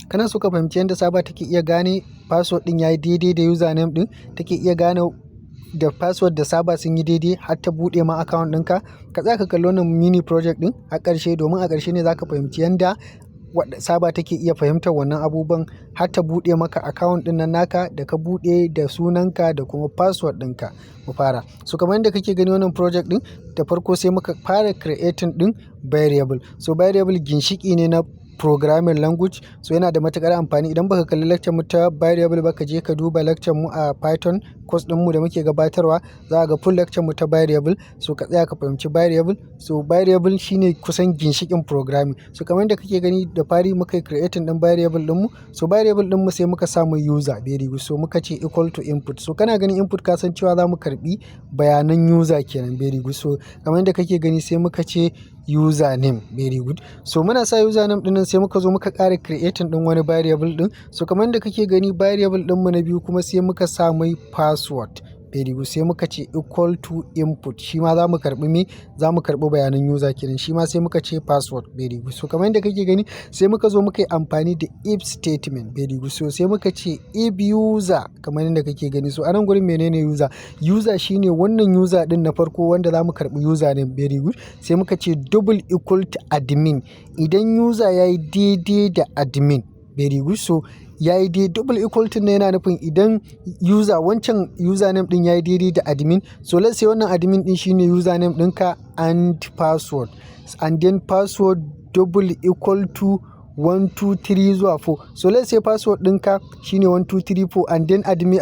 kana so ka fahimci yadda saba take iya gane password din yayi daidai da username din, take iya gane da password da saba sun yi daidai har ta buɗe ma account ɗinka, ka tsaya ka kalli wannan mini project ɗin a ƙarshe, domin a ƙarshe ne zaka fahimci yanda saba take iya fahimtar wannan abubuwan har ta buɗe maka account ɗin nan naka da ka buɗe da sunanka da kuma password ɗinka. Mu fara. So kamar yadda kake gani wannan project ɗin, da farko sai muka fara creating ɗin variable. So variable ginshiki ne na programming language, so yana da matukar amfani. Idan baka kalli lecture mu ta variable ba, ka je ka duba lecture mu a Python course din mu da muke gabatarwa, za ga full lecture mu ta variable. So ka tsaya ka fahimci variable. So variable shine kusan ginshikin programming. So kamar yadda kake gani da fari muka yi creating din variable din mu. So variable din mu sai muka samu user very good. So muka ce equal to input. So kana ganin input ka san cewa za mu karbi bayanan user kenan, very good. So kamar yadda kake gani sai muka ce username, very good. So muna sa username din nan sai muka zo muka ƙara creating din wani variable din. So kamar yadda kake gani variable din mu na biyu kuma sai muka sa mai password, very good. Sai muka ce equal to input, shi ma za mu karɓi bayanan user kenan, shi ma sai muka ce password, very good. So kamar yadda kake gani sai muka zo muka yi amfani da if statement, very good. So sai muka ce if user, kamar yadda kake gani. So anan gurin menene user? User shine wannan user din na farko wanda za mu karɓi username, very good. Sai muka ce double equal to admin, idan user yayi daidai da admin, very good. So yayi dai double equal to ne yana nufin idan wancan username din yayi daidai da admin. So let's say wannan admin din shine username ɗinka and password, and then password double equal to 1 2 3 zuwa 4. So let's say password ɗinka shine 1 2 3 4, and then admin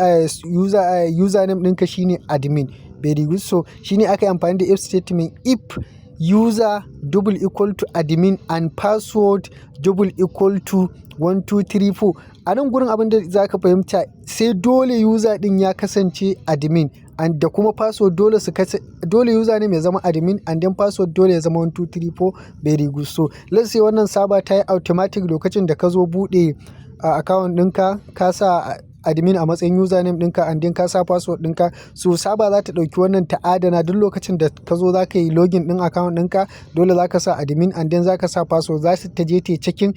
username ɗinka shine admin, very good. So shine aka yi amfani da if statement. If user double equal to admin and password double equal to 1 2 3 4. A nan gurin abin da za ka fahimta, sai dole user din ya kasance admin, and da kuma password dole username ya zama admin, and then password dole ya zama 1 2 3 4, very good. So let's say wannan saba ta yi automatic lokacin da ka zo buɗe account ɗinka, ka sa admin a matsayin username ɗinka, and then ka sa password ɗinka. So saba za ta ɗauki wannan ta adana duk lokacin da ka zo za ka yi login ɗin account ɗinka, dole za ka sa admin, and then za ka sa password. Za ta je ta yi checking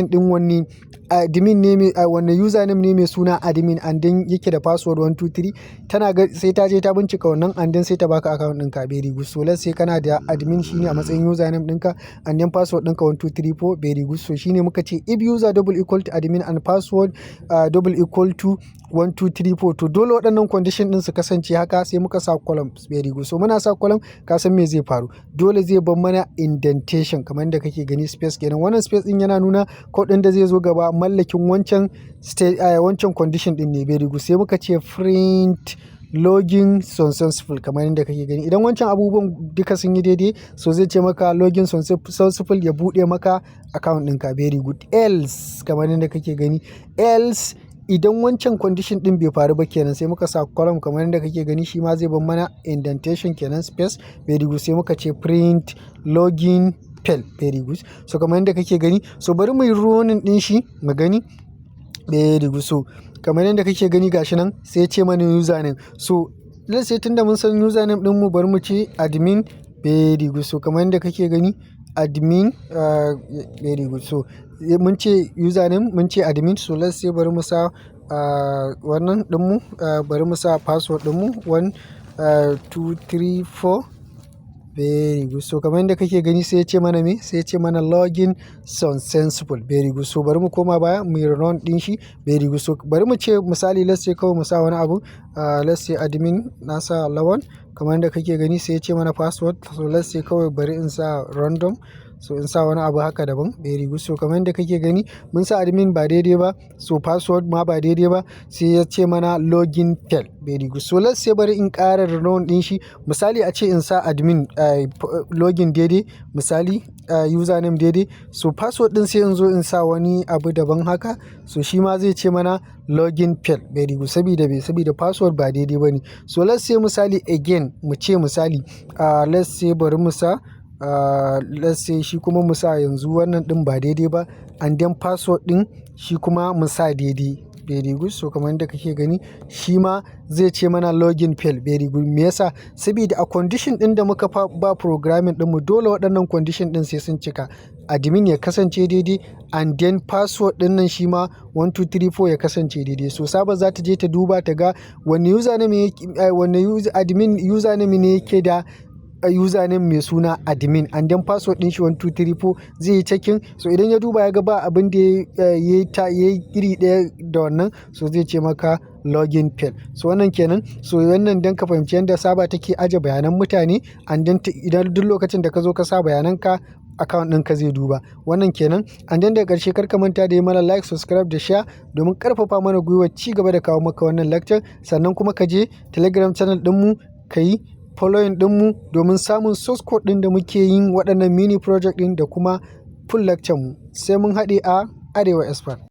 ɗin wani admin ne wanne username ne mai suna admin, and then yake da password 1 2 3. sai ta je ta bincika wannan, and then sai ta baka account ɗinka, very good. So let's say kana da admin shine a matsayin username ɗinka, and then password ɗinka 1 2 3 4, very good. So shine muka ce if user double equal to admin and password double equal to 1 2 3 4. To dole waɗannan condition ɗin su kasance haka, sai muka sa column, very good. So muna sa column, ka san me zai faru, dole zai bar mana indentation kamar yadda kake gani, space kenan. Wannan space ɗin yana nuna code ɗin da zai zo gaba mallakin wancan condition ɗin ne, very good. Sai muka ce print login successful, kamar yadda kake gani. Idan wancan abubuwan duka sun yi daidai, so zai ce maka login successful, ya buɗe maka account ɗinka, very good. Else, kamar yadda kake gani, else idan wancan condition ɗin bai faru ba kenan, sai muka sa column kamar yadda kake gani, shi ma zai bar mana indentation kenan, space, very good. Sai muka ce print login fail, very good. So kamar yadda kake gani, so bari mu yi running ɗin shi mu gani, very good. So kamar yadda kake gani gashi nan sai ce mana username. So let's say tunda mun san username din mu, bari mu ce admin, very good. So kamar yadda kake gani admin, very good. So mun ce username, mun ce admin. So let's say bari mu sa wannan din mu, bari mu sa password din mu 1 2 3 4, very good. So kamar yadda kake gani sai ya ce mana me, sai ya ce mana login successful, very good. So bari mu koma baya mu run din shi, very good. So bari mu ce misali, let's say kawai mu sa wani abu, let's say admin na sa lawan, kamar yadda kake gani sai ya ce mana password. So let's say kawai bari in sa random, so in sa wani abu haka daban, very good. So kamar yadda kake gani mun sa admin ba daidai ba, so password ma ba daidai ba, sai ya ce mana login fail, very good. So let's say bari in ƙara run din shi, misali a ce in sa admin login daidai, misali username daidai, so password din sai in zo in sa wani abu daban haka, so shi ma zai ce mana login fail, very good. Saboda password ba daidai ba ne. So let's say misali again mu ce misali let's say bari mu sa let's say shi kuma mu sa yanzu wannan din ba daidai ba, and then password din shi kuma mu sa daidai, very good. So kamar yadda kake gani shi ma zai ce mana login fail, very good. Me yasa? Saboda a condition ɗin da muka ba programming ɗinmu dole waɗannan condition ɗin sai sun cika. Admin ya kasance daidai and then password ɗin nan shi ma 1234 ya kasance daidai. So Saba za ta je ta duba ta ga wanne username ne yake da username mai suna admin and then password din shi 1234 zai yi checking. So idan ya duba ya ga ba abin da ya yi iri ɗaya da wannan, so zai ce maka login fail. So wannan kenan. So wannan dan ka fahimci yadda Saba take aje bayanan mutane and then idan duk lokacin da ka zo ka sa bayananka account ɗinka zai duba. Wannan kenan. And then daga ƙarshe kar ka manta da yi mana like, subscribe da share domin ƙarfafa mana gwiwa ci gaba da kawo maka wannan lecture. Sannan kuma ka je Telegram channel ɗinmu ka yi following ɗinmu domin samun source code ɗin da muke yin waɗannan mini project ɗin da kuma full lecture mu. Sai mun haɗe a Arewa Expert.